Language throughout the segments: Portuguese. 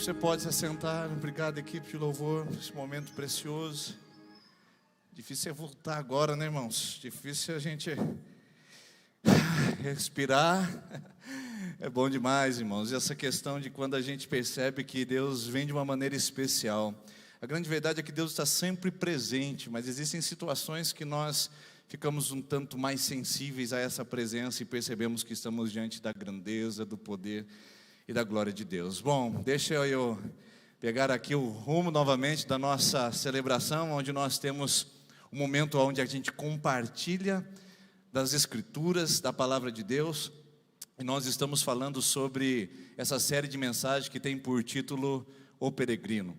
você pode se assentar. Obrigado, equipe de louvor, esse momento precioso. Difícil é voltar agora, né, irmãos? Difícil a gente respirar. É bom demais, irmãos. E essa questão de quando a gente percebe que Deus vem de uma maneira especial. A grande verdade é que Deus está sempre presente, mas existem situações que nós ficamos um tanto mais sensíveis a essa presença e percebemos que estamos diante da grandeza, do poder e da glória de Deus. Bom, deixa eu pegar aqui o rumo novamente da nossa celebração, onde nós temos um momento onde a gente compartilha das Escrituras, da Palavra de Deus. E nós estamos falando sobre essa série de mensagens que tem por título O Peregrino,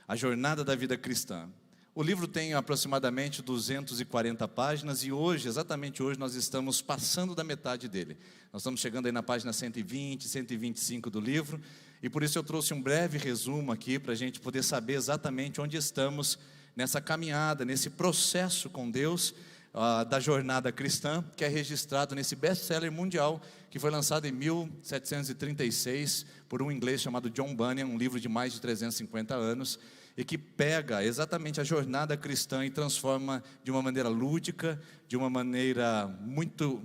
a jornada da vida cristã. O livro tem aproximadamente 240 páginas e hoje, exatamente hoje, nós estamos passando da metade dele. Nós estamos chegando aí na página 120, 125 do livro, e por isso eu trouxe um breve resumo aqui para a gente poder saber exatamente onde estamos nessa caminhada, nesse processo com Deus, da jornada cristã, que é registrado nesse best-seller mundial, que foi lançado em 1736 por um inglês chamado John Bunyan, um livro de mais de 350 anos, e que pega exatamente a jornada cristã e transforma de uma maneira lúdica, de uma maneira muito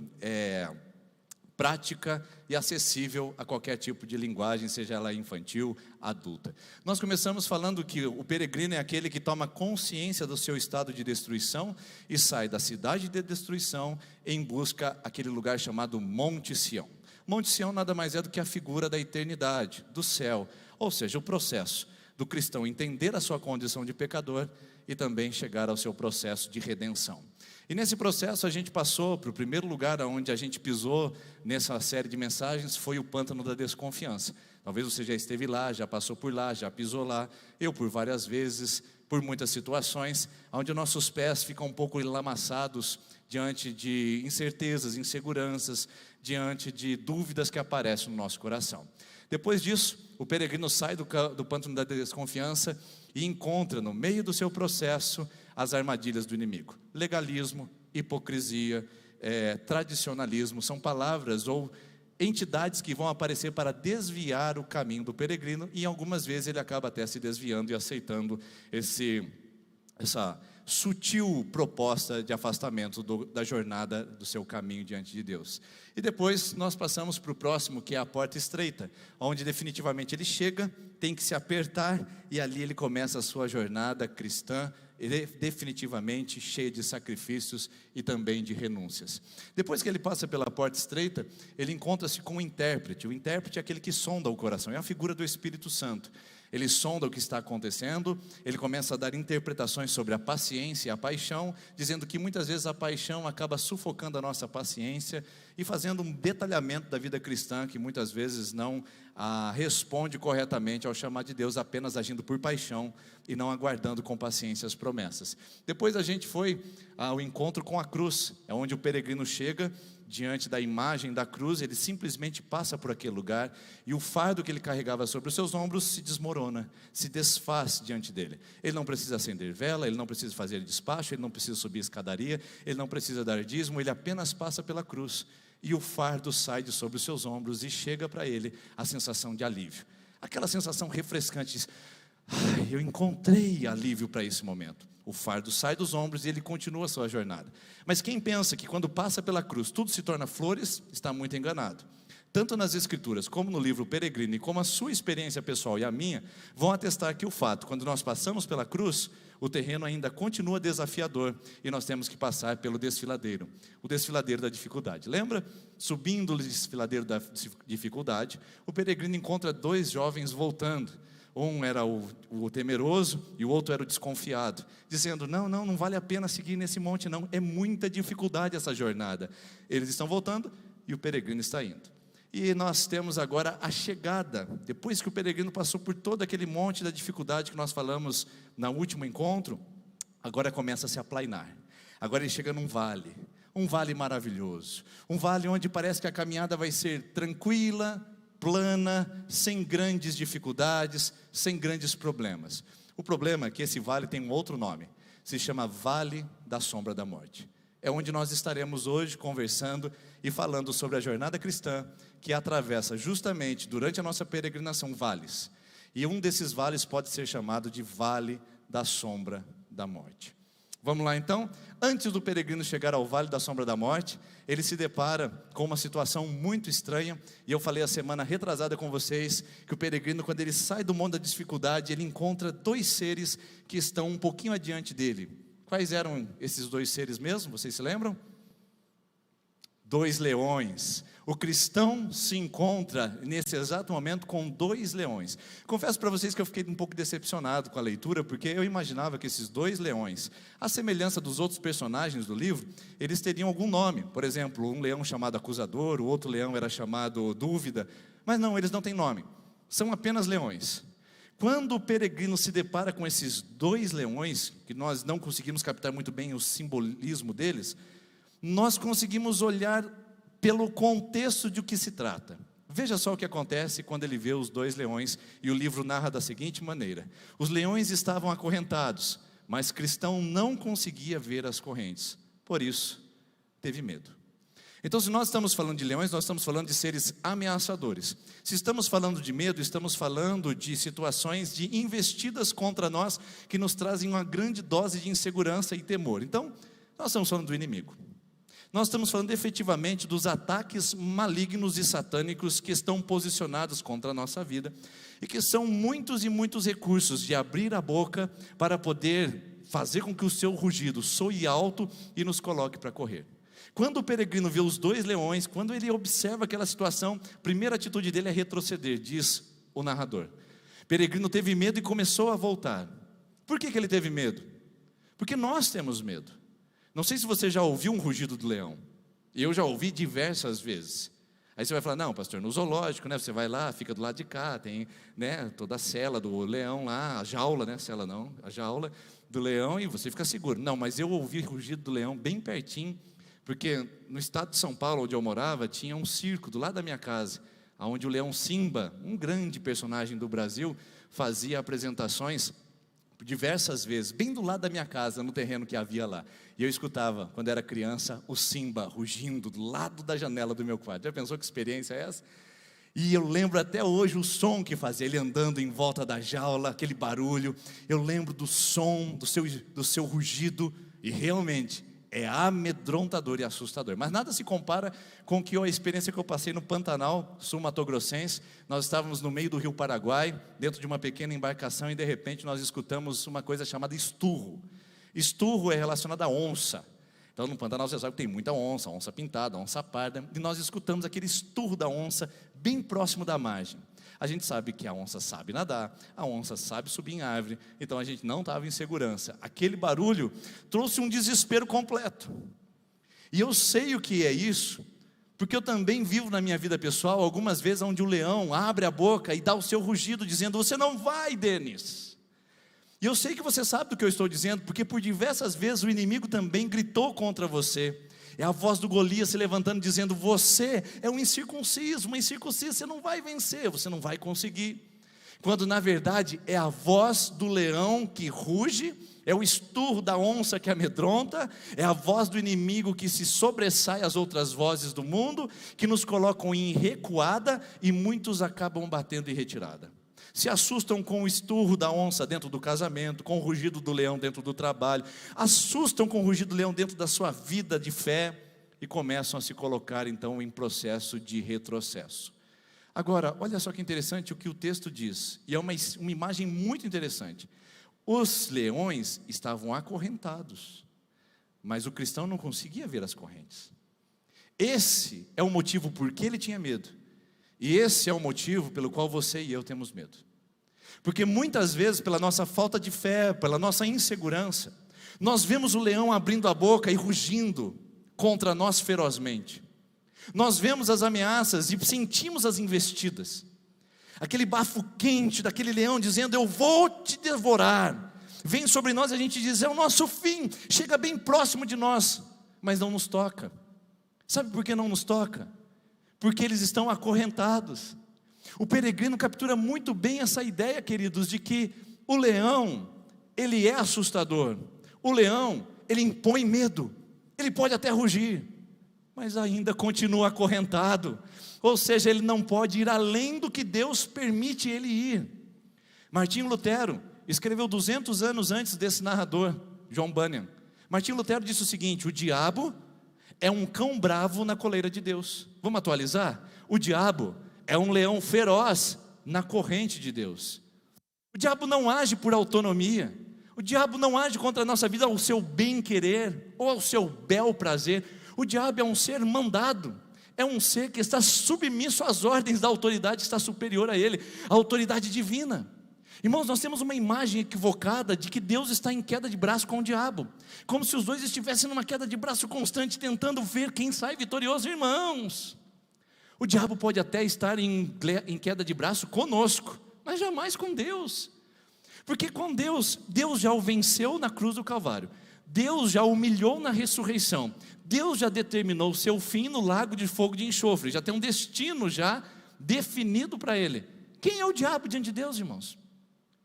prática e acessível a qualquer tipo de linguagem, seja ela infantil, adulta. Nós começamos falando que o peregrino é aquele que toma consciência do seu estado de destruição e sai da cidade de destruição em busca daquele lugar chamado Monte Sião. Monte Sião nada mais é do que a figura da eternidade, do céu, ou seja, o processo do cristão entender a sua condição de pecador e também chegar ao seu processo de redenção. E nesse processo a gente passou para o primeiro lugar onde a gente pisou nessa série de mensagens, foi o pântano da desconfiança. Talvez você já esteve lá, já passou por lá, já pisou lá, eu por várias vezes, por muitas situações, onde nossos pés ficam um pouco enlamaçados diante de incertezas, inseguranças, diante de dúvidas que aparecem no nosso coração. Depois disso, o peregrino sai do pântano da desconfiança e encontra no meio do seu processo as armadilhas do inimigo. Legalismo, hipocrisia, tradicionalismo, são palavras ou entidades que vão aparecer para desviar o caminho do peregrino, e algumas vezes ele acaba até se desviando e aceitando essa sutil proposta de afastamento da jornada do seu caminho diante de Deus. E depois nós passamos para o próximo, que é a porta estreita, onde definitivamente ele chega, tem que se apertar, e ali ele começa a sua jornada cristã, definitivamente cheia de sacrifícios e também de renúncias. Depois que ele passa pela porta estreita, ele encontra-se com o intérprete. O intérprete é aquele que sonda o coração, é a figura do Espírito Santo. Ele sonda o que está acontecendo, ele começa a dar interpretações sobre a paciência e a paixão, dizendo que muitas vezes a paixão acaba sufocando a nossa paciência e fazendo um detalhamento da vida cristã que muitas vezes não responde corretamente ao chamado de Deus, apenas agindo por paixão e não aguardando com paciência as promessas. Depois a gente foi ao encontro com a cruz, é onde o peregrino chega diante da imagem da cruz, ele simplesmente passa por aquele lugar e o fardo que ele carregava sobre os seus ombros se desmorona, se desfaz diante dele. Ele não precisa acender vela, ele não precisa fazer despacho, ele não precisa subir escadaria, ele não precisa dar dízimo, ele apenas passa pela cruz e o fardo sai de sobre os seus ombros e chega para ele a sensação de alívio, aquela sensação refrescante de, eu encontrei alívio para esse momento. O fardo sai dos ombros e ele continua a sua jornada. Mas quem pensa que quando passa pela cruz tudo se torna flores, está muito enganado. Tanto nas Escrituras, como no livro Peregrino, e como a sua experiência pessoal e a minha, vão atestar que o fato, quando nós passamos pela cruz, o terreno ainda continua desafiador, e nós temos que passar pelo desfiladeiro, o desfiladeiro da dificuldade. Lembra? Subindo o desfiladeiro da dificuldade, o peregrino encontra dois jovens voltando. Um era o temeroso e o outro era o desconfiado, dizendo, não vale a pena seguir nesse monte não, é muita dificuldade essa jornada. Eles estão voltando e o peregrino está indo. E nós temos agora a chegada, depois que o peregrino passou por todo aquele monte da dificuldade que nós falamos no último encontro, agora começa a se aplainar. Agora ele chega num vale maravilhoso, um vale onde parece que a caminhada vai ser tranquila, plana, sem grandes dificuldades, sem grandes problemas. O problema é que esse vale tem um outro nome, se chama Vale da Sombra da Morte. É onde nós estaremos hoje conversando e falando sobre a jornada cristã, que atravessa justamente durante a nossa peregrinação vales. e um desses vales pode ser chamado de Vale da Sombra da Morte. Vamos lá então? Antes do peregrino chegar ao Vale da Sombra da Morte, ele se depara com uma situação muito estranha, e eu falei a semana retrasada com vocês, que o peregrino, quando ele sai do mundo da dificuldade, ele encontra dois seres que estão um pouquinho adiante dele. Quais eram esses dois seres mesmo? Vocês se lembram? Dois leões. O cristão se encontra nesse exato momento com dois leões. Confesso para vocês que eu fiquei um pouco decepcionado com a leitura, porque eu imaginava que esses dois leões, à semelhança dos outros personagens do livro, eles teriam algum nome. Por exemplo, um leão chamado Acusador, o outro leão era chamado Dúvida, mas não, eles não têm nome, são apenas leões. Quando o peregrino se depara com esses dois leões, que nós não conseguimos captar muito bem o simbolismo deles, nós conseguimos olhar pelo contexto de o que se trata. Veja só o que acontece quando ele vê os dois leões, e o livro narra da seguinte maneira: os leões estavam acorrentados, mas Cristão não conseguia ver as correntes, por isso teve medo. Então, se nós estamos falando de leões, nós estamos falando de seres ameaçadores. Se estamos falando de medo, estamos falando de situações de investidas contra nós, que nos trazem uma grande dose de insegurança e temor. Então, nós estamos falando do inimigo. Nós estamos falando efetivamente dos ataques malignos e satânicos que estão posicionados contra a nossa vida, e que são muitos e muitos recursos de abrir a boca para poder fazer com que o seu rugido soe alto e nos coloque para correr. Quando o peregrino vê os dois leões, quando ele observa aquela situação, a primeira atitude dele é retroceder, diz o narrador. O peregrino teve medo e começou a voltar. Por que ele teve medo? Porque nós temos medo. Não sei se você já ouviu um rugido do leão. Eu já ouvi diversas vezes. Aí você vai falar: não, pastor, no zoológico, né? Você vai lá, fica do lado de cá, tem, né, toda a cela do leão lá, a jaula, né? Cela não, a jaula do leão, e você fica seguro. Não, mas eu ouvi o rugido do leão bem pertinho, porque no estado de São Paulo, onde eu morava, tinha um circo do lado da minha casa, onde o leão Simba, um grande personagem do Brasil, fazia apresentações diversas vezes, bem do lado da minha casa, no terreno que havia lá. E eu escutava, quando era criança, o Simba rugindo do lado da janela do meu quarto. Já pensou que experiência é essa? E eu lembro até hoje o som que fazia, ele andando em volta da jaula, aquele barulho. Eu lembro do som, do seu rugido, e realmente é amedrontador e assustador. Mas nada se compara com a experiência que eu passei no Pantanal sul-mato-grossense. Nós estávamos no meio do rio Paraguai, dentro de uma pequena embarcação, e de repente nós escutamos uma coisa chamada esturro. Esturro é relacionado à onça. Então no Pantanal você sabe que tem muita onça, onça pintada, onça parda, e nós escutamos aquele esturro da onça bem próximo da margem. A gente sabe que a onça sabe nadar, a onça sabe subir em árvore, então a gente não estava em segurança. Aquele barulho trouxe um desespero completo. E eu sei o que é isso, porque eu também vivo na minha vida pessoal algumas vezes onde o leão abre a boca e dá o seu rugido dizendo: você não vai, Denis. E eu sei que você sabe do que eu estou dizendo, porque por diversas vezes o inimigo também gritou contra você. É a voz do Golias se levantando dizendo: você é um incircunciso, uma incircuncisa, você não vai vencer, você não vai conseguir. Quando na verdade é a voz do leão que ruge, é o esturro da onça que amedronta, é a voz do inimigo que se sobressai às outras vozes do mundo, que nos colocam em recuada, e muitos acabam batendo em retirada. Se assustam com o esturro da onça dentro do casamento, com o rugido do leão dentro do trabalho, assustam com o rugido do leão dentro da sua vida de fé, e começam a se colocar então em processo de retrocesso. Agora, olha só que interessante o que o texto diz, e é uma imagem muito interessante. Os leões estavam acorrentados, mas o cristão não conseguia ver as correntes. Esse é o motivo por que ele tinha medo. E esse é o motivo pelo qual você e eu temos medo. Porque muitas vezes, pela nossa falta de fé, pela nossa insegurança, nós vemos o leão abrindo a boca e rugindo contra nós ferozmente. Nós vemos as ameaças e sentimos as investidas. Aquele bafo quente daquele leão dizendo: eu vou te devorar. Vem sobre nós e a gente diz: é o nosso fim. Chega bem próximo de nós, mas não nos toca. Sabe por que não nos toca? Porque eles estão acorrentados. O peregrino captura muito bem essa ideia, queridos, de que o leão, ele é assustador. O leão, ele impõe medo. Ele pode até rugir, mas ainda continua acorrentado. Ou seja, ele não pode ir além do que Deus permite ele ir. Martinho Lutero escreveu 200 anos antes desse narrador, John Bunyan. Martinho Lutero disse o seguinte: o diabo é um cão bravo na coleira de Deus. Vamos atualizar? O diabo é um leão feroz na corrente de Deus. O diabo não age por autonomia. O diabo não age contra a nossa vida ao seu bem-querer ou ao seu bel prazer. O diabo é um ser mandado. É um ser que está submisso às ordens da autoridade que está superior a ele, a autoridade divina. Irmãos, nós temos uma imagem equivocada de que Deus está em queda de braço com o diabo, como se os dois estivessem numa queda de braço constante, tentando ver quem sai vitorioso. Irmãos, o diabo pode até estar em queda de braço conosco, mas jamais com Deus, porque com Deus já o venceu na cruz do Calvário, Deus já o humilhou na ressurreição, Deus já determinou o seu fim no lago de fogo de enxofre, já tem um destino já definido para ele. Quem é o diabo diante de Deus, irmãos?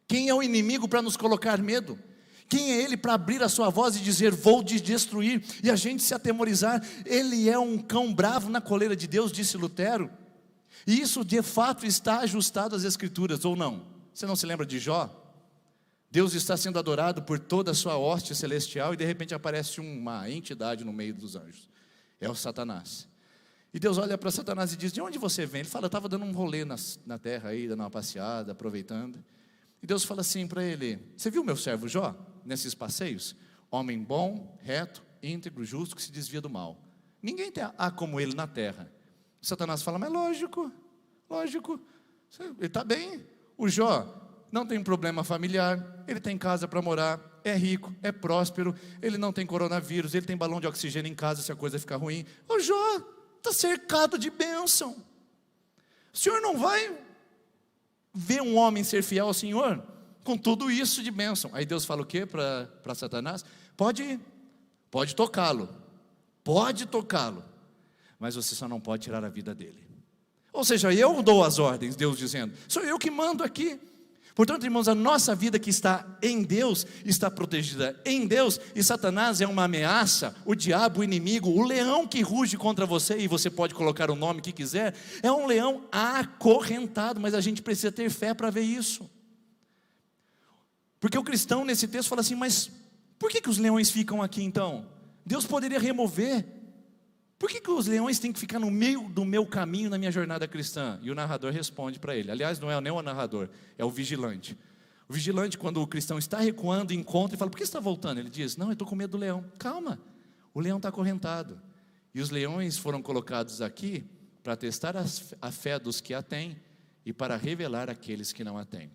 Quem é o inimigo para nos colocar medo? Quem é ele para abrir a sua voz e dizer, vou te destruir, e a gente se atemorizar? Ele é um cão bravo na coleira de Deus, disse Lutero. E isso de fato está ajustado às Escrituras, ou não? Você não se lembra de Jó? Deus está sendo adorado por toda a sua hoste celestial, e de repente aparece uma entidade no meio dos anjos. É o Satanás. E Deus olha para Satanás e diz, de onde você vem? Ele fala, eu estava dando um rolê na terra aí, dando uma passeada, aproveitando. E Deus fala assim para ele, você viu meu servo Jó, nesses passeios? Homem bom, reto, íntegro, justo, que se desvia do mal. Ninguém há como ele na terra. Satanás fala, mas lógico, ele está bem. O Jó não tem problema familiar, ele tem casa para morar, é rico, é próspero, ele não tem coronavírus, ele tem balão de oxigênio em casa se a coisa ficar ruim. O Jó está cercado de bênção. O senhor não vai ver um homem ser fiel ao Senhor com tudo isso de bênção? Aí Deus fala o quê para Satanás? Pode tocá-lo, mas você só não pode tirar a vida dele. Ou seja, eu dou as ordens, Deus dizendo, sou eu que mando aqui. Portanto, irmãos, a nossa vida que está em Deus, está protegida em Deus, e Satanás é uma ameaça, o diabo, o inimigo, o leão que ruge contra você, e você pode colocar o nome que quiser, é um leão acorrentado, mas a gente precisa ter fé para ver isso. Porque o cristão nesse texto fala assim, mas por que os leões ficam aqui então? Deus poderia remover. Por que os leões têm que ficar no meio do meu caminho na minha jornada cristã? E o narrador responde para ele, aliás não é nem o narrador, é o vigilante. O vigilante, quando o cristão está recuando, encontra e fala, por que você está voltando? Ele diz, não, eu estou com medo do leão. Calma, o leão está acorrentado. E os leões foram colocados aqui para testar a fé dos que a têm e para revelar aqueles que não a têm.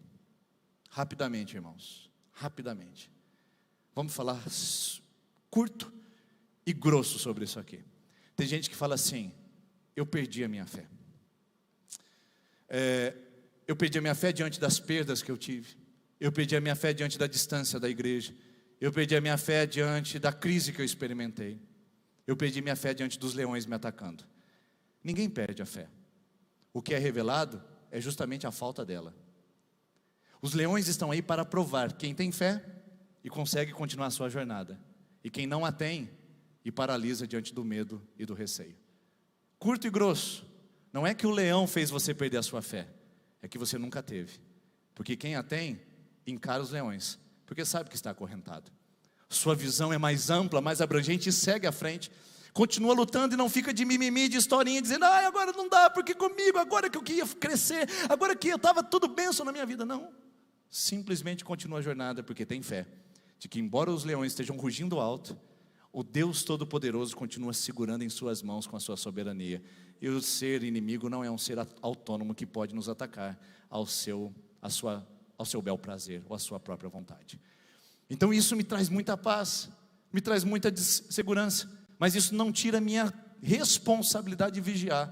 Rapidamente, irmãos, rapidamente. Vamos falar curto e grosso sobre isso aqui. Tem gente que fala assim, eu perdi a minha fé. Eu perdi a minha fé diante das perdas que eu tive. Eu perdi a minha fé diante da distância da igreja. Eu perdi a minha fé diante da crise que eu experimentei. Eu perdi minha fé diante dos leões me atacando. Ninguém perde a fé. O que é revelado é justamente a falta dela. Os leões estão aí para provar quem tem fé e consegue continuar a sua jornada, e quem não a tem e paralisa diante do medo e do receio. Curto e grosso, não é que o leão fez você perder a sua fé, é que você nunca teve, porque quem a tem, encara os leões, porque sabe que está acorrentado. Sua visão é mais ampla, mais abrangente e segue à frente, continua lutando e não fica de mimimi, de historinha, dizendo, agora não dá, porque comigo, agora que eu queria crescer, agora que eu estava tudo bênção na minha vida. Não, simplesmente continua a jornada, porque tem fé, de que embora os leões estejam rugindo alto, o Deus Todo-Poderoso continua segurando em suas mãos com a sua soberania. E o ser inimigo não é um ser autônomo que pode nos atacar ao seu bel prazer ou à sua própria vontade. Então isso me traz muita paz, me traz muita segurança, mas isso não tira a minha responsabilidade de vigiar.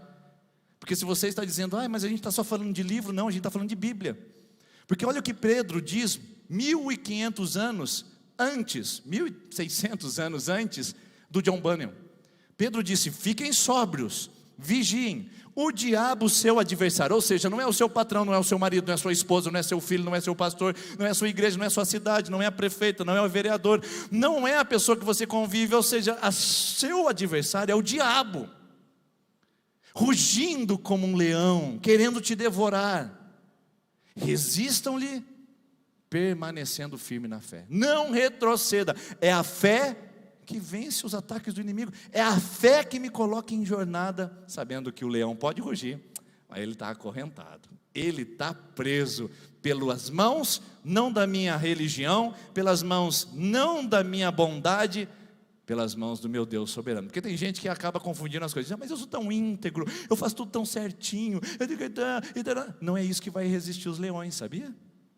Porque se você está dizendo, mas a gente está só falando de livro, não, a gente está falando de Bíblia. Porque olha o que Pedro diz 1.500 anos antes, 1.600 anos antes do John Bunyan. Pedro disse, fiquem sóbrios, vigiem, o diabo seu adversário, ou seja, não é o seu patrão, não é o seu marido, não é a sua esposa, não é seu filho, não é seu pastor, não é a sua igreja, não é a sua cidade, não é a prefeita, não é o vereador, não é a pessoa que você convive, ou seja, seu adversário é o diabo, rugindo como um leão, querendo te devorar. Resistam-lhe permanecendo firme na fé. Não retroceda. É a fé que vence os ataques do inimigo. É a fé que me coloca em jornada, sabendo que o leão pode rugir, mas ele está acorrentado. Ele está preso pelas mãos, não da minha religião, pelas mãos não da minha bondade, pelas mãos do meu Deus soberano. Porque tem gente que acaba confundindo as coisas. Mas eu sou tão íntegro, eu faço tudo tão certinho. Não é isso que vai resistir os leões, sabia?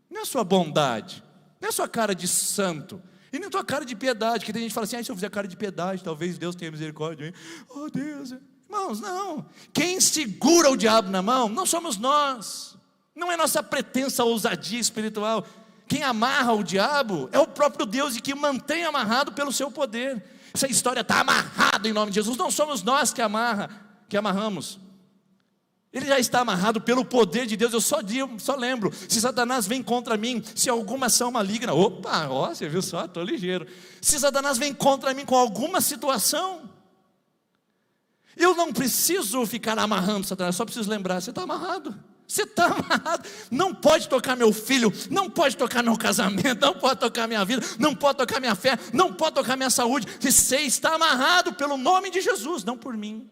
Não é a sua bondade, não é a sua cara de santo, e nem a tua cara de piedade. Que tem gente que fala assim: se eu fizer cara de piedade, talvez Deus tenha misericórdia de mim. Oh Deus, irmãos, não. Quem segura o diabo na mão não somos nós, não é nossa pretensa ousadia espiritual. Quem amarra o diabo é o próprio Deus, e que mantém amarrado pelo seu poder. Essa história está amarrada em nome de Jesus. Não somos nós que amarramos. Ele já está amarrado pelo poder de Deus. Eu só lembro: se Satanás vem contra mim, se alguma ação maligna, você viu só, estou ligeiro. Se Satanás vem contra mim com alguma situação, eu não preciso ficar amarrando Satanás, só preciso lembrar: você está amarrado. Você está amarrado. Não pode tocar meu filho, não pode tocar meu casamento, não pode tocar minha vida, não pode tocar minha fé, não pode tocar minha saúde. Você está amarrado pelo nome de Jesus, não por mim,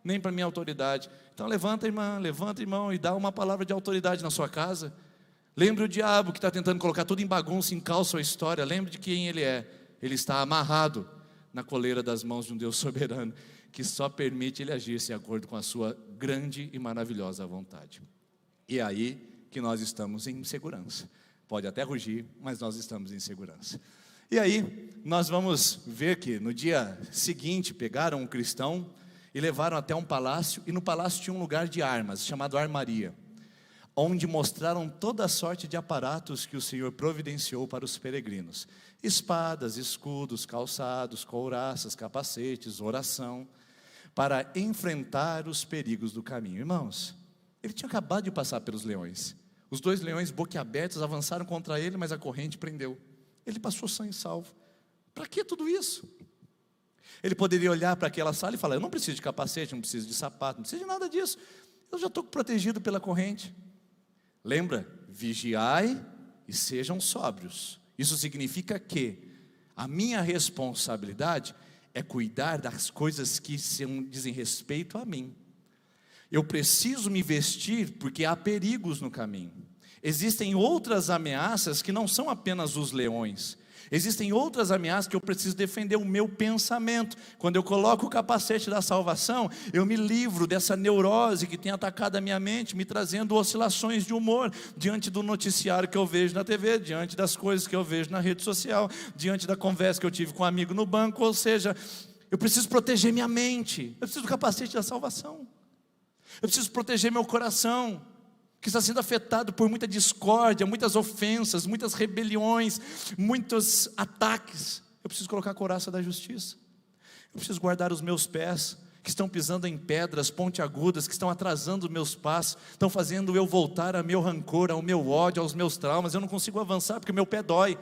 nem para minha autoridade. Então levanta, irmão, e dá uma palavra de autoridade na sua casa. Lembre o diabo que está tentando colocar tudo em bagunça, em caos sua história. Lembre de quem ele é. Ele está amarrado na coleira das mãos de um Deus soberano, que só permite ele agir de acordo com a sua grande e maravilhosa vontade. E é aí que nós estamos em segurança. Pode até rugir, mas nós estamos em segurança. E aí nós vamos ver que no dia seguinte pegaram um cristão e levaram até um palácio, e no palácio tinha um lugar de armas, chamado armaria, onde mostraram toda a sorte de aparatos que o Senhor providenciou para os peregrinos: espadas, escudos, calçados, couraças, capacetes, oração, para enfrentar os perigos do caminho. Irmãos, ele tinha acabado de passar pelos leões. Os 2 leões boquiabertos avançaram contra ele, mas a corrente prendeu. Ele passou sã e salvo. Para que tudo isso? Ele poderia olhar para aquela sala e falar: eu não preciso de capacete, não preciso de sapato, não preciso de nada disso, eu já estou protegido pela corrente. Lembra? Vigiai e sejam sóbrios. Isso significa que a minha responsabilidade é cuidar das coisas que dizem respeito a mim. Eu preciso me vestir porque há perigos no caminho. Existem outras ameaças que não são apenas os leões. Existem outras ameaças que eu preciso defender o meu pensamento. Quando eu coloco o capacete da salvação, eu me livro dessa neurose que tem atacado a minha mente, me trazendo oscilações de humor, diante do noticiário que eu vejo na TV, diante das coisas que eu vejo na rede social, diante da conversa que eu tive com um amigo no banco. Ou seja, eu preciso proteger minha mente, eu preciso do capacete da salvação. Eu preciso proteger meu coração, que está sendo afetado por muita discórdia, muitas ofensas, muitas rebeliões, muitos ataques. Eu preciso colocar a couraça da justiça. Eu preciso guardar os meus pés, que estão pisando em pedras pontiagudas, que estão atrasando os meus passos, estão fazendo eu voltar ao meu rancor, ao meu ódio, aos meus traumas. Eu não consigo avançar porque meu pé dói.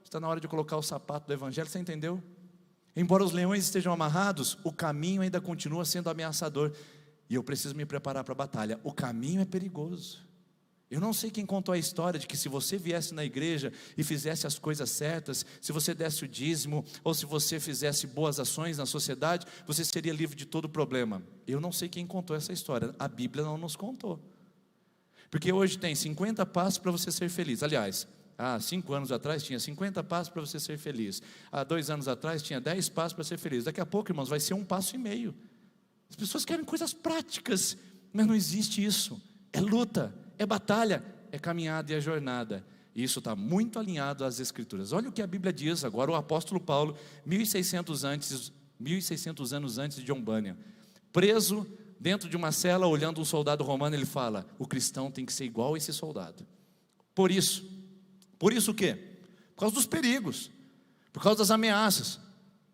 Está na hora de colocar o sapato do evangelho. Você entendeu? Embora os leões estejam amarrados, o caminho ainda continua sendo ameaçador, e eu preciso me preparar para a batalha. O caminho é perigoso. Eu não sei quem contou a história de que se você viesse na igreja e fizesse as coisas certas, se você desse o dízimo, ou se você fizesse boas ações na sociedade, você seria livre de todo problema. Eu não sei quem contou essa história, a Bíblia não nos contou. Porque hoje tem 50 passos para você ser feliz. Aliás, há 5 anos atrás tinha 50 passos para você ser feliz. Há 2 anos atrás tinha 10 passos para ser feliz. Daqui a pouco, irmãos, vai ser 1,5 passos. As pessoas querem coisas práticas, mas não existe isso. É luta, é batalha, é caminhada e é jornada. E isso está muito alinhado às Escrituras. Olha o que a Bíblia diz agora. O apóstolo Paulo, 1600 anos antes de John Bunyan, preso dentro de uma cela, olhando um soldado romano, ele fala: o cristão tem que ser igual a esse soldado. Por isso o quê? Por causa dos perigos, por causa das ameaças,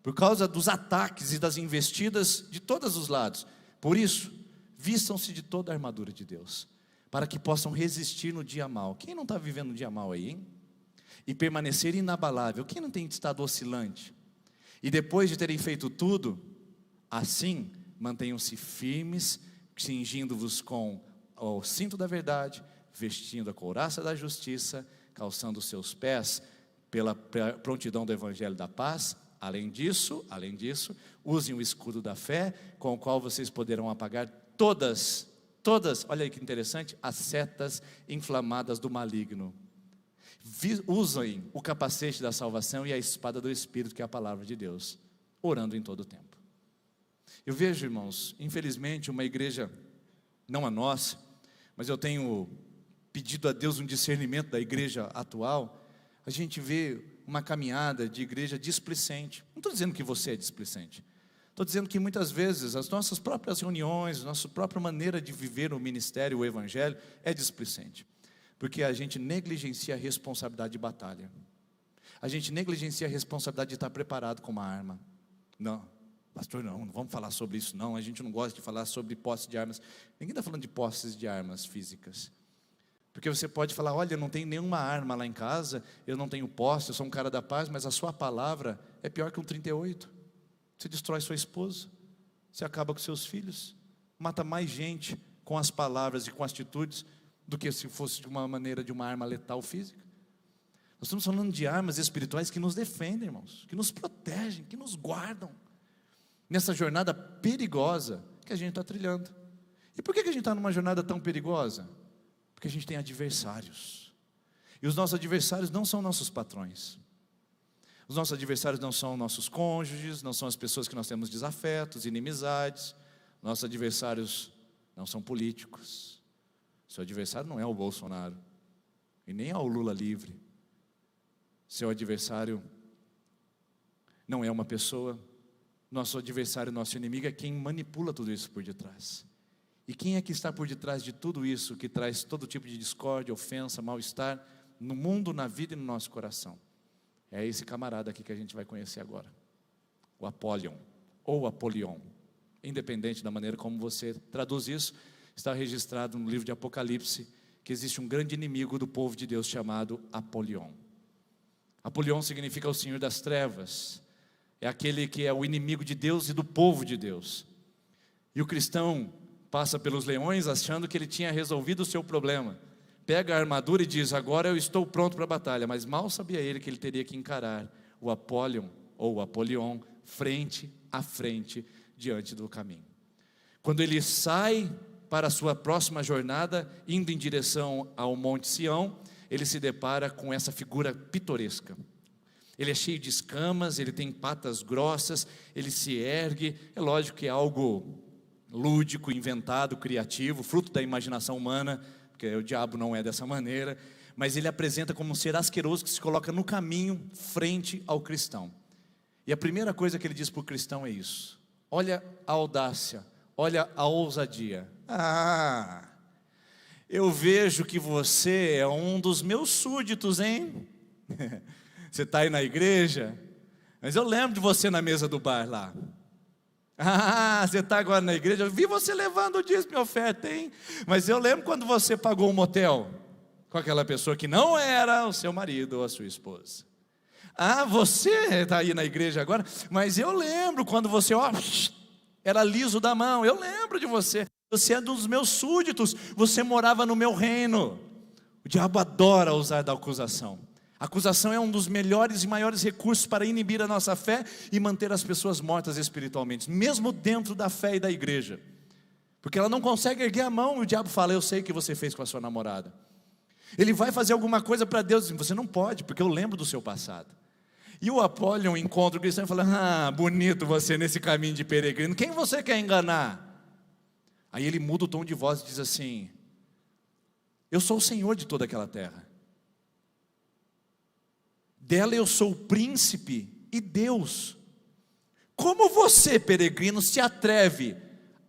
por causa dos ataques e das investidas de todos os lados. Por isso, vistam-se de toda a armadura de Deus, para que possam resistir no dia mau. Quem não está vivendo um dia mau aí, hein? E permanecer inabalável. Quem não tem estado oscilante? E depois de terem feito tudo, assim, mantenham-se firmes, cingindo-vos com o cinto da verdade, vestindo a couraça da justiça, calçando os seus pés pela prontidão do evangelho da paz. Além disso, usem o escudo da fé, com o qual vocês poderão apagar todas, olha aí que interessante, as setas inflamadas do maligno. Usem o capacete da salvação e a espada do Espírito, que é a palavra de Deus, orando em todo o tempo. Eu vejo, irmãos, infelizmente, uma igreja, não a nossa, mas eu tenho pedido a Deus um discernimento da igreja atual. A gente vê uma caminhada de igreja displicente. Não estou dizendo que você é displicente, estou dizendo que muitas vezes as nossas próprias reuniões, a nossa própria maneira de viver o ministério, o evangelho, é displicente, porque a gente negligencia a responsabilidade de batalha, a gente negligencia a responsabilidade de estar preparado com uma arma. Não, pastor, não vamos falar sobre isso não, a gente não gosta de falar sobre posse de armas. Ninguém está falando de posses de armas físicas, porque você pode falar, olha, eu não tenho nenhuma arma lá em casa, eu não tenho posse, eu sou um cara da paz, mas a sua palavra é pior que um 38, você destrói sua esposa, você acaba com seus filhos, mata mais gente com as palavras e com atitudes, do que se fosse de uma maneira de uma arma letal física. Nós estamos falando de armas espirituais que nos defendem, irmãos, que nos protegem, que nos guardam, nessa jornada perigosa que a gente está trilhando. E por que a gente está numa jornada tão perigosa? Porque a gente tem adversários, e os nossos adversários não são nossos patrões, os nossos adversários não são nossos cônjuges, não são as pessoas que nós temos desafetos, inimizades. Nossos adversários não são políticos, seu adversário não é o Bolsonaro, e nem é o Lula livre, seu adversário não é uma pessoa, nosso adversário, nosso inimigo é quem manipula tudo isso por detrás. E quem é que está por detrás de tudo isso, que traz todo tipo de discórdia, ofensa, mal-estar, no mundo, na vida e no nosso coração? É esse camarada aqui que a gente vai conhecer agora, o Apollyon, ou Apolion, independente da maneira como você traduz isso. Está registrado no livro de Apocalipse, que existe um grande inimigo do povo de Deus, chamado Apolion. Apolion significa o Senhor das trevas, é aquele que é o inimigo de Deus e do povo de Deus. E o cristão passa pelos leões achando que ele tinha resolvido o seu problema, pega a armadura e diz, agora eu estou pronto para a batalha, mas mal sabia ele que ele teria que encarar o Apollyon, ou o Apolion, frente a frente, diante do caminho. Quando ele sai para a sua próxima jornada, indo em direção ao Monte Sião, ele se depara com essa figura pitoresca. Ele é cheio de escamas, ele tem patas grossas, ele se ergue, é lógico que é algo lúdico, inventado, criativo, fruto da imaginação humana, porque o diabo não é dessa maneira, mas ele apresenta como um ser asqueroso que se coloca no caminho, frente ao cristão. E a primeira coisa que ele diz para o cristão é isso: olha a audácia, olha a ousadia. Eu vejo que você é um dos meus súditos, hein? Você está aí na igreja, mas eu lembro de você na mesa do bar lá. Você está agora na igreja, eu vi você levando o dízimo e oferta, hein? Mas eu lembro quando você pagou um motel com aquela pessoa que não era o seu marido ou a sua esposa. Você está aí na igreja agora, mas eu lembro quando você, era liso da mão, eu lembro de você. Você é um dos meus súditos, você morava no meu reino. O diabo adora usar da acusação. A acusação é um dos melhores e maiores recursos para inibir a nossa fé e manter as pessoas mortas espiritualmente, mesmo dentro da fé e da igreja, porque ela não consegue erguer a mão. E o diabo fala, eu sei o que você fez com a sua namorada. Ele vai fazer alguma coisa para Deus, você não pode, porque eu lembro do seu passado. E o Apollyon encontra o cristão e fala, bonito você nesse caminho de peregrino, quem você quer enganar? Aí ele muda o tom de voz e diz assim, eu sou o Senhor de toda aquela terra, dela eu sou o príncipe e Deus. Como você, peregrino, se atreve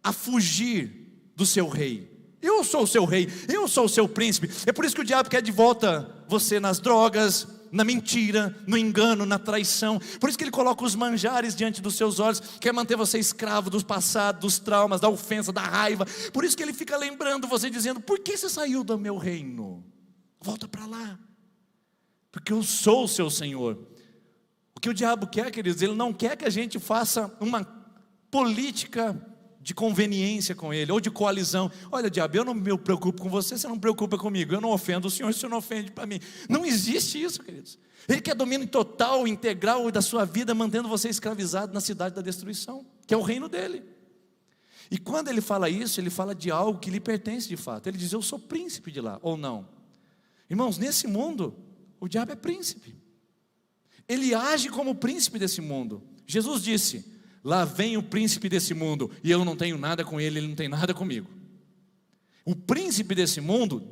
a fugir do seu rei? Eu sou o seu rei, eu sou o seu príncipe. É por isso que o diabo quer de volta você nas drogas, na mentira, no engano, na traição. Por isso que ele coloca os manjares diante dos seus olhos, quer manter você escravo do passado, dos traumas, da ofensa, da raiva. Por isso que ele fica lembrando você, dizendo, por que você saiu do meu reino? Volta para lá, porque eu sou o seu Senhor. O que o diabo quer, queridos, ele não quer que a gente faça uma política de conveniência com ele, ou de coalizão. Olha, diabo, eu não me preocupo com você, você não me preocupa comigo, eu não ofendo o senhor não ofende para mim. Não existe isso, queridos. Ele quer domínio total, integral da sua vida, mantendo você escravizado na cidade da destruição, que é o reino dele. E quando ele fala isso, ele fala de algo que lhe pertence de fato. Ele diz, eu sou príncipe de lá, ou não. Irmãos, nesse mundo, o diabo é príncipe. Ele age como príncipe desse mundo. Jesus disse, lá vem o príncipe desse mundo, e eu não tenho nada com ele, ele não tem nada comigo. O príncipe desse mundo,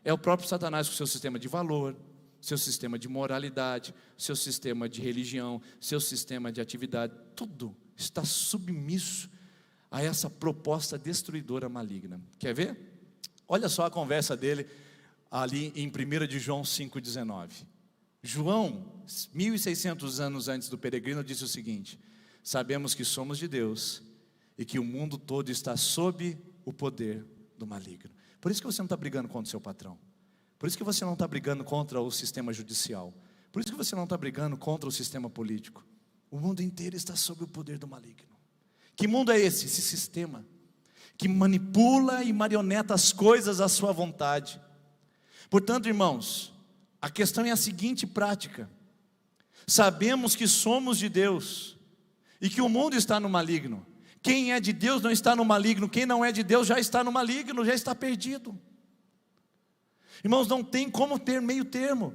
é o próprio Satanás com seu sistema de valor, seu sistema de moralidade, seu sistema de religião, seu sistema de atividade, tudo está submisso a essa proposta destruidora maligna. Quer ver? Olha só a conversa dele ali em 1 de João 5,19. João, 1600 anos antes do peregrino, disse o seguinte: sabemos que somos de Deus e que o mundo todo está sob o poder do maligno. Por isso que você não está brigando contra o seu patrão. Por isso que você não está brigando contra o sistema judicial. Por isso que você não está brigando contra o sistema político. O mundo inteiro está sob o poder do maligno. Que mundo é esse? Esse sistema que manipula e marioneta as coisas à sua vontade. Portanto, irmãos, a questão é a seguinte prática: sabemos que somos de Deus e que o mundo está no maligno. Quem é de Deus não está no maligno, quem não é de Deus já está no maligno, já está perdido. Irmãos, não tem como ter meio termo.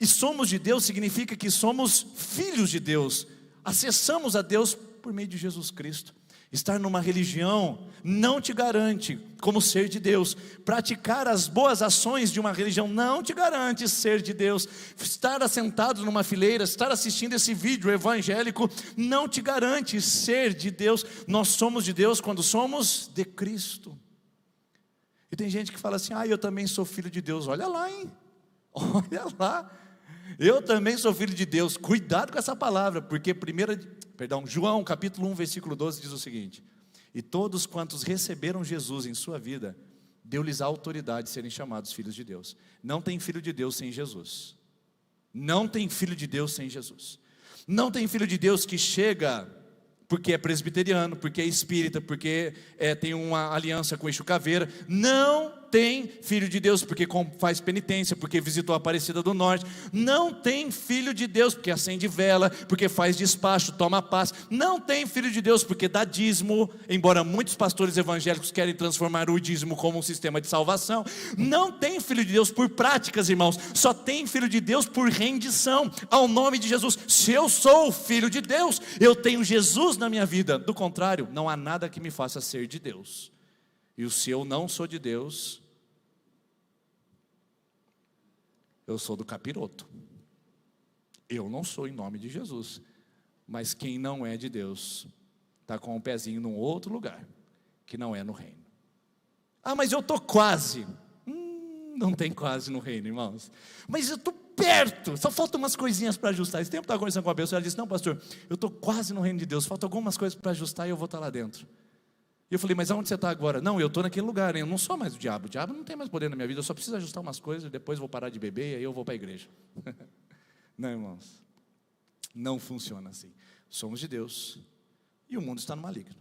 E somos de Deus significa que somos filhos de Deus, acessamos a Deus por meio de Jesus Cristo. Estar numa religião não te garante como ser de Deus. Praticar as boas ações de uma religião não te garante ser de Deus. Estar assentado numa fileira, estar assistindo esse vídeo evangélico não te garante ser de Deus. Nós somos de Deus quando somos de Cristo. E tem gente que fala assim: eu também sou filho de Deus. Olha lá, hein? Olha lá. Eu também sou filho de Deus. Cuidado com essa palavra, porque João capítulo 1, versículo 12 diz o seguinte: e todos quantos receberam Jesus em sua vida, deu-lhes a autoridade de serem chamados filhos de Deus. Não tem filho de Deus sem Jesus. Não tem filho de Deus sem Jesus. Não tem filho de Deus que chega porque é presbiteriano, porque é espírita, porque tem uma aliança com o Exu Caveira. Não tem filho de Deus porque faz penitência, porque visitou a Aparecida do Norte. Não tem filho de Deus porque acende vela, porque faz despacho, toma paz. Não tem filho de Deus porque dá dízimo, embora muitos pastores evangélicos querem transformar o dízimo como um sistema de salvação. Não tem filho de Deus por práticas, irmãos. Só tem filho de Deus por rendição ao nome de Jesus. Se eu sou filho de Deus, eu tenho Jesus na minha vida. Do contrário, não há nada que me faça ser de Deus. E se eu não sou de Deus, eu sou do capiroto. Eu não sou em nome de Jesus. Mas quem não é de Deus está com o pezinho num outro lugar, que não é no reino. Mas eu estou quase. Não tem quase no reino, irmãos. Mas eu estou perto, só faltam umas coisinhas para ajustar. Esse tempo eu estava conversando com a pessoa, ela disse: não, pastor, eu estou quase no reino de Deus, faltam algumas coisas para ajustar e eu vou estar lá dentro. E eu falei: mas aonde você está agora? Não, eu estou naquele lugar, eu não sou mais o diabo não tem mais poder na minha vida, eu só preciso ajustar umas coisas, depois vou parar de beber e aí eu vou para a igreja. Não, irmãos, não funciona assim. Somos de Deus e o mundo está no maligno.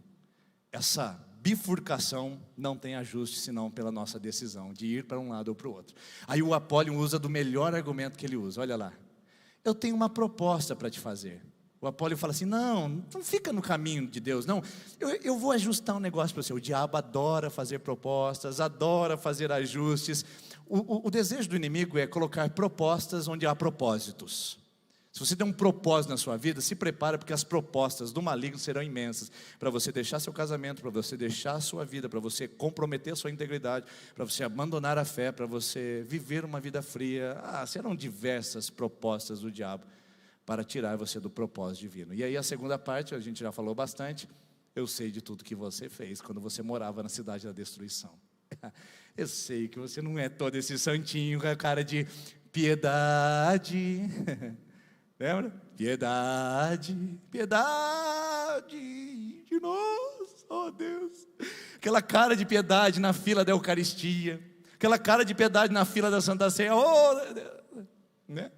Essa bifurcação não tem ajuste senão pela nossa decisão de ir para um lado ou para o outro. Aí o Apóllo usa do melhor argumento que ele usa. Olha lá: eu tenho uma proposta para te fazer. O Apóllo fala assim: não fica no caminho de Deus, não, eu vou ajustar um negócio para você. O diabo adora fazer propostas, adora fazer ajustes. O desejo do inimigo é colocar propostas onde há propósitos. Se você tem um propósito na sua vida, se prepara, porque as propostas do maligno serão imensas, para você deixar seu casamento, para você deixar a sua vida, para você comprometer a sua integridade, para você abandonar a fé, para você viver uma vida fria. Serão diversas propostas do diabo para tirar você do propósito divino. E aí a segunda parte, a gente já falou bastante: eu sei de tudo que você fez quando você morava na cidade da destruição. Eu sei que você não é todo esse santinho com a cara de piedade. Lembra? Piedade, piedade de nós, oh Deus. Aquela cara de piedade na fila da Eucaristia, aquela cara de piedade na fila da Santa Ceia, oh Deus, né?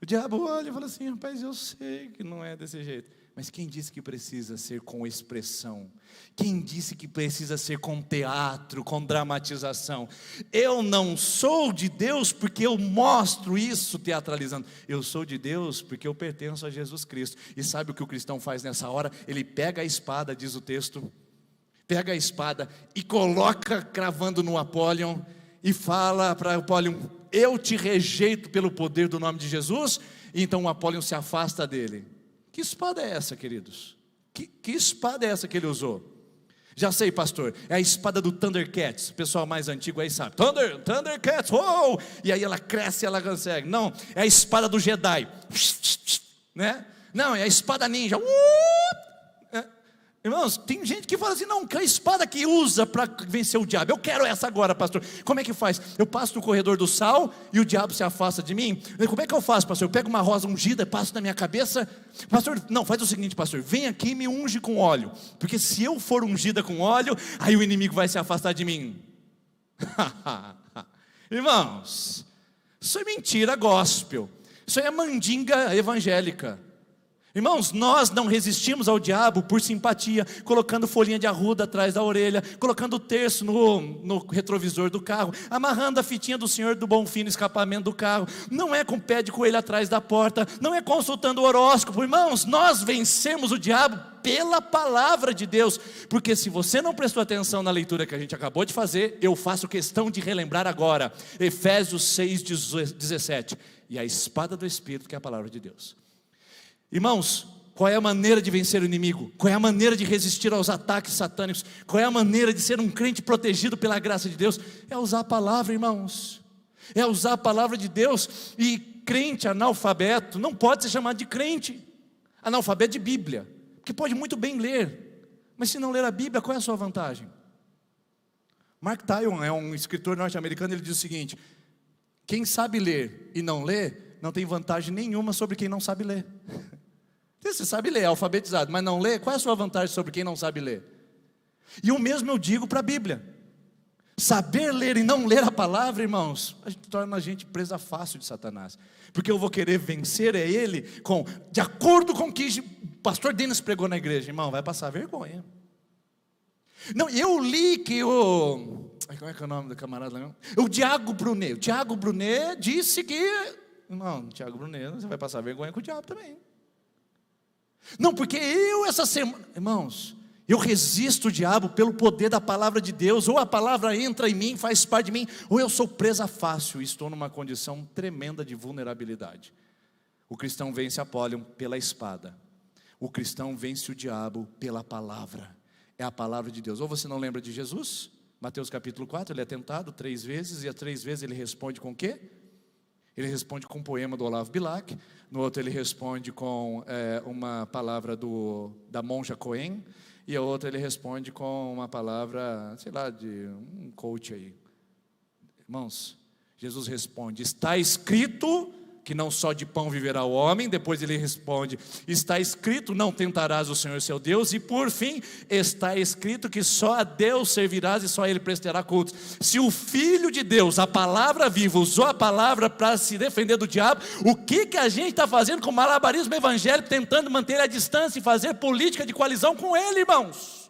O diabo olha e fala assim: rapaz, eu sei que não é desse jeito. Mas quem disse que precisa ser com expressão? Quem disse que precisa ser com teatro, com dramatização? Eu não sou de Deus porque eu mostro isso teatralizando. Eu sou de Deus porque eu pertenço a Jesus Cristo. E sabe o que o cristão faz nessa hora? Ele pega a espada, diz o texto, pega a espada e coloca cravando no Apólion e fala para o Apólion: eu te rejeito pelo poder do nome de Jesus. E então o Apólion se afasta dele. Que espada é essa, queridos? Que espada é essa que ele usou? Já sei, pastor, é a espada do Thundercats. O pessoal mais antigo aí sabe. Thundercats, uou! E aí ela cresce e ela consegue. Não, é a espada do Jedi, né? Não, é a espada ninja. Irmãos, tem gente que fala assim: não, que a espada que usa para vencer o diabo, eu quero essa agora, pastor. Como é que faz? Eu passo no corredor do sal e o diabo se afasta de mim? Como é que eu faço, pastor? Eu pego uma rosa ungida, passo na minha cabeça. Pastor, não, faz o seguinte, pastor, vem aqui e me unge com óleo, porque se eu for ungida com óleo, aí o inimigo vai se afastar de mim. Irmãos, isso é mentira gospel, isso é mandinga evangélica. Irmãos, nós não resistimos ao diabo por simpatia, colocando folhinha de arruda atrás da orelha, colocando o terço no retrovisor do carro, amarrando a fitinha do Senhor do Bonfim no escapamento do carro. Não é com pé de coelho atrás da porta, não é consultando o horóscopo. Irmãos, nós vencemos o diabo pela palavra de Deus. Porque se você não prestou atenção na leitura que a gente acabou de fazer, eu faço questão de relembrar agora. Efésios 6:17. E a espada do Espírito, que é a palavra de Deus. Irmãos, qual é a maneira de vencer o inimigo? Qual é a maneira de resistir aos ataques satânicos? Qual é a maneira de ser um crente protegido pela graça de Deus? É usar a palavra, irmãos. É usar a palavra de Deus. E crente analfabeto não pode ser chamado de crente. Analfabeto de Bíblia, porque pode muito bem ler, mas se não ler a Bíblia, qual é a sua vantagem? Mark Twain é um escritor norte-americano. Ele diz o seguinte: quem sabe ler e não lê, não tem vantagem nenhuma sobre quem não sabe ler. Você sabe ler, é alfabetizado, mas não lê, qual é a sua vantagem sobre quem não sabe ler? E o mesmo eu digo para a Bíblia. Saber ler e não ler a palavra, irmãos, a gente torna a gente presa fácil de Satanás. Porque eu vou querer vencer ele de acordo com o que o pastor Denis pregou na igreja. Irmão, vai passar vergonha. Não, eu li que como é que é o nome do camarada lá? O Tiago Brunet. O Tiago Brunet disse que... Não, Tiago Brunet, você vai passar vergonha com o diabo também. Não, porque essa semana... Irmãos, eu resisto o diabo pelo poder da palavra de Deus. Ou a palavra entra em mim, faz parte de mim, ou eu sou presa fácil e estou numa condição tremenda de vulnerabilidade. O cristão vence Apólion pela espada. O cristão vence o diabo pela palavra. É a palavra de Deus. Ou você não lembra de Jesus? Mateus capítulo 4, ele é tentado 3 vezes, e as 3 vezes ele responde com o quê? Ele responde com um poema do Olavo Bilac. No outro ele responde com uma palavra da monja Cohen. E a outra ele responde com uma palavra, sei lá, de um coach aí. Irmãos, Jesus responde: está escrito que não só de pão viverá o homem. Depois ele responde: está escrito, não tentarás o Senhor seu Deus. E por fim, está escrito que só a Deus servirás e só a Ele prestará culto. Se o Filho de Deus, a palavra viva, usou a palavra para se defender do diabo, o que a gente está fazendo com o malabarismo evangélico, tentando manter ele à distância e fazer política de coalizão com ele, irmãos?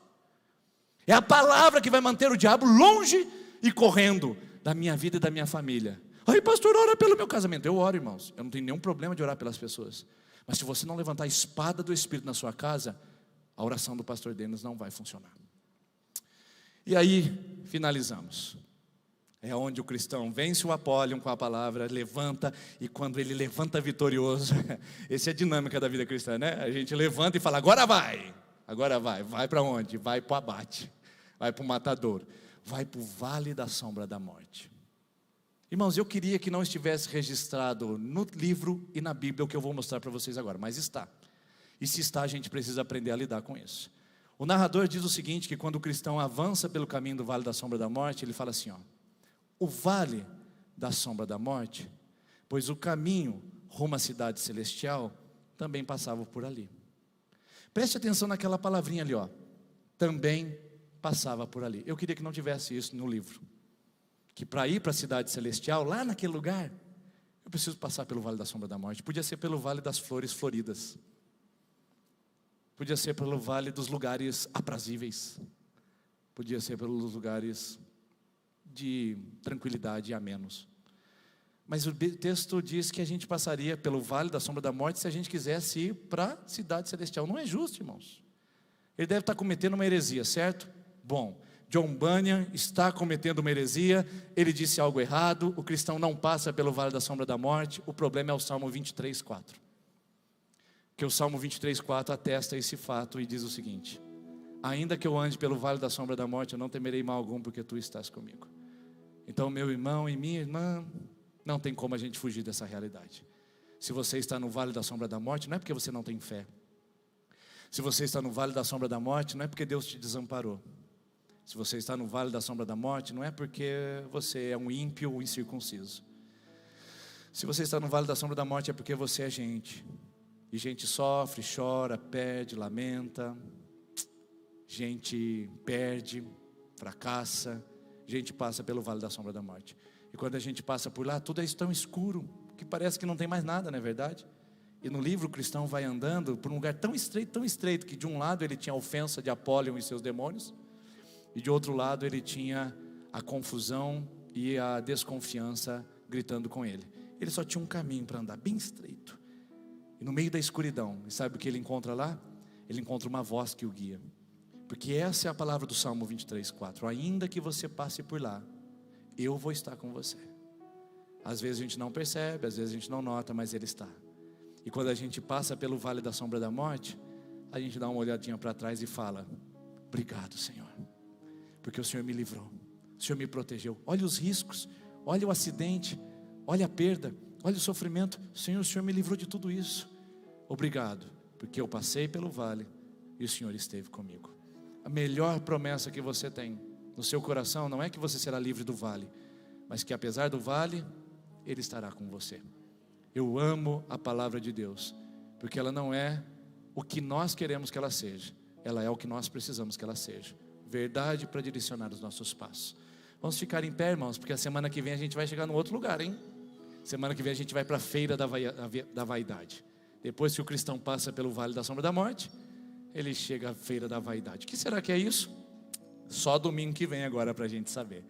É a palavra que vai manter o diabo longe e correndo da minha vida e da minha família. Aí, pastor, ora pelo meu casamento. Eu oro, irmãos. Eu não tenho nenhum problema de orar pelas pessoas. Mas se você não levantar a espada do Espírito na sua casa, a oração do pastor Denis não vai funcionar. E aí, finalizamos. É onde o cristão vence o Apólion com a palavra, levanta, e quando ele levanta vitorioso, essa é a dinâmica da vida cristã, né? A gente levanta e fala: agora vai. Vai para onde? Vai para o abate, vai para o matadouro, vai para o vale da sombra da morte. Irmãos, eu queria que não estivesse registrado no livro e na Bíblia o que eu vou mostrar para vocês agora, mas está. E se está, a gente precisa aprender a lidar com isso. O narrador diz o seguinte, que quando o cristão avança pelo caminho do vale da sombra da morte, ele fala assim, o vale da sombra da morte, pois o caminho rumo à cidade celestial também passava por ali. Preste atenção naquela palavrinha ali, também passava por ali. Eu queria que não tivesse isso no livro. Que para ir para a cidade celestial, lá naquele lugar, eu preciso passar pelo vale da sombra da morte. Podia ser pelo vale das flores floridas. Podia ser pelo vale dos lugares aprazíveis. Podia ser pelos lugares de tranquilidade e amenos. Mas o texto diz que a gente passaria pelo vale da sombra da morte se a gente quisesse ir para a cidade celestial. Não é justo, irmãos. Ele deve estar cometendo uma heresia, certo? Bom, John Bunyan está cometendo uma heresia, ele disse algo errado, o cristão não passa pelo vale da sombra da morte. O problema é o Salmo 23:4. Que o Salmo 23:4 atesta esse fato e diz o seguinte: ainda que eu ande pelo vale da sombra da morte, eu não temerei mal algum, porque tu estás comigo. Então, meu irmão e minha irmã, não tem como a gente fugir dessa realidade. Se você está no vale da sombra da morte, não é porque você não tem fé. Se você está no vale da sombra da morte, não é porque Deus te desamparou. Se você está no vale da sombra da morte, não é porque você é um ímpio ou incircunciso. Se você está no vale da sombra da morte, é porque você é gente. E gente sofre, chora, perde, lamenta. Gente perde, fracassa. Gente passa pelo vale da sombra da morte. E quando a gente passa por lá, tudo é tão escuro, que parece que não tem mais nada, não é verdade? E no livro o cristão vai andando por um lugar tão estreito, que de um lado ele tinha a ofensa de Apólion e seus demônios, e de outro lado ele tinha a confusão e a desconfiança gritando com ele. Ele só tinha um caminho para andar, bem estreito. E no meio da escuridão, e sabe o que ele encontra lá? Ele encontra uma voz que o guia. Porque essa é a palavra do Salmo 23:4. Ainda que você passe por lá, eu vou estar com você. Às vezes a gente não percebe, às vezes a gente não nota, mas Ele está. E quando a gente passa pelo vale da sombra da morte, a gente dá uma olhadinha para trás e fala: obrigado, Senhor, porque o Senhor me livrou, o Senhor me protegeu. Olha os riscos, olha o acidente, olha a perda, olha o sofrimento. Senhor, o Senhor me livrou de tudo isso. Obrigado, porque eu passei pelo vale e o Senhor esteve comigo. A melhor promessa que você tem no seu coração não é que você será livre do vale, mas que apesar do vale, Ele estará com você. Eu amo a palavra de Deus, porque ela não é o que nós queremos que ela seja, ela é o que nós precisamos que ela seja. Verdade para direcionar os nossos passos. Vamos ficar em pé, irmãos, porque a semana que vem a gente vai chegar num outro lugar, hein? Semana que vem a gente vai para a feira da vaidade. Depois que o cristão passa pelo vale da sombra da morte, ele chega à feira da vaidade. O que será que é isso? Só domingo que vem agora para a gente saber.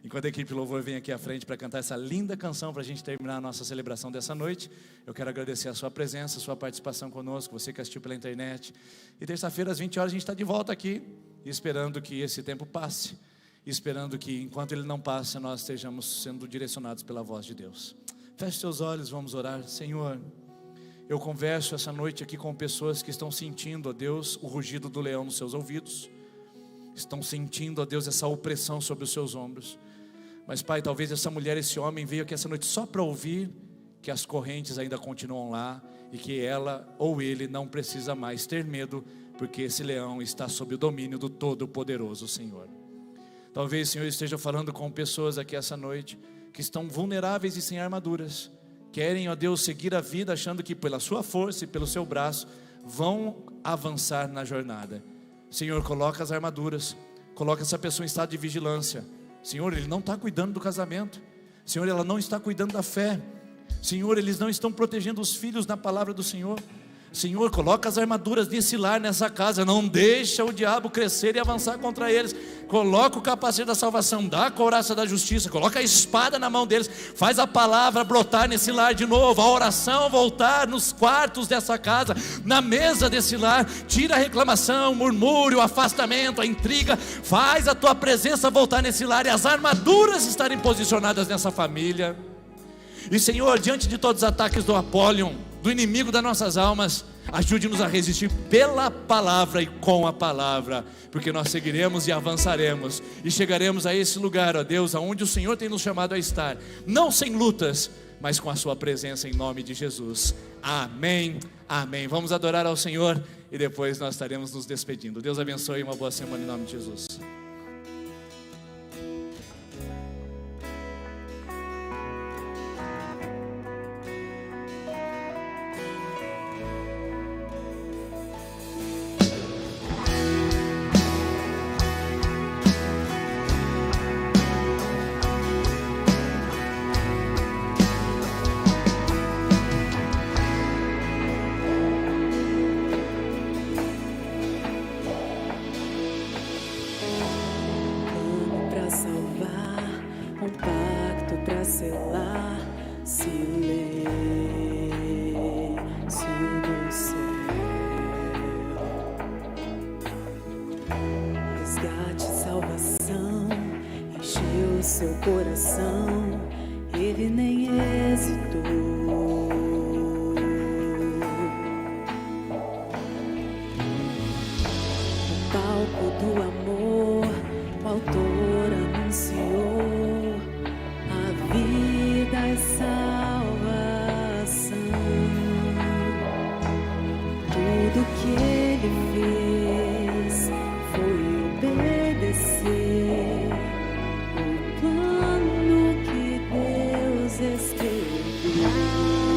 Enquanto a equipe Louvor vem aqui à frente para cantar essa linda canção para a gente terminar a nossa celebração dessa noite, eu quero agradecer a sua presença, a sua participação conosco, você que assistiu pela internet. E terça-feira às 20 horas a gente está de volta aqui, esperando que esse tempo passe, esperando que enquanto ele não passe, nós estejamos sendo direcionados pela voz de Deus. Feche seus olhos, vamos orar. Senhor, eu converso essa noite aqui com pessoas que estão sentindo, ó Deus, o rugido do leão nos seus ouvidos, estão sentindo, ó Deus, essa opressão sobre os seus ombros. Mas Pai, talvez essa mulher, esse homem veio aqui essa noite só para ouvir que as correntes ainda continuam lá e que ela ou ele não precisa mais ter medo, porque esse leão está sob o domínio do Todo-Poderoso Senhor. Talvez, Senhor, esteja falando com pessoas aqui essa noite que estão vulneráveis e sem armaduras, querem, ó Deus, seguir a vida achando que pela sua força e pelo seu braço vão avançar na jornada. Senhor, coloca as armaduras, coloca essa pessoa em estado de vigilância. Senhor, ele não está cuidando do casamento. Senhor, ela não está cuidando da fé. Senhor, eles não estão protegendo os filhos na palavra do Senhor. Senhor, coloca as armaduras desse lar nessa casa, não deixa o diabo crescer e avançar contra eles. Coloca o capacete da salvação, dá a couraça da justiça, coloca a espada na mão deles, faz a palavra brotar nesse lar de novo, a oração voltar nos quartos dessa casa, na mesa desse lar. Tira a reclamação, o murmúrio, o afastamento, a intriga, faz a tua presença voltar nesse lar e as armaduras estarem posicionadas nessa família. E Senhor, diante de todos os ataques do Apólion, do inimigo das nossas almas, ajude-nos a resistir pela palavra e com a palavra, porque nós seguiremos e avançaremos e chegaremos a esse lugar, ó Deus, aonde o Senhor tem nos chamado a estar, não sem lutas, mas com a sua presença, em nome de Jesus. Amém, amém. Vamos adorar ao Senhor e depois nós estaremos nos despedindo. Deus abençoe e uma boa semana em nome de Jesus. do céu. Resgate, salvação, encheu seu coração, ele nem hesitou. No palco do amor, o autor anunciou a vida e salvação. Tudo que ele fez foi obedecer o plano que Deus escreveu.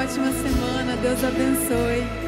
ótima semana. Deus abençoe.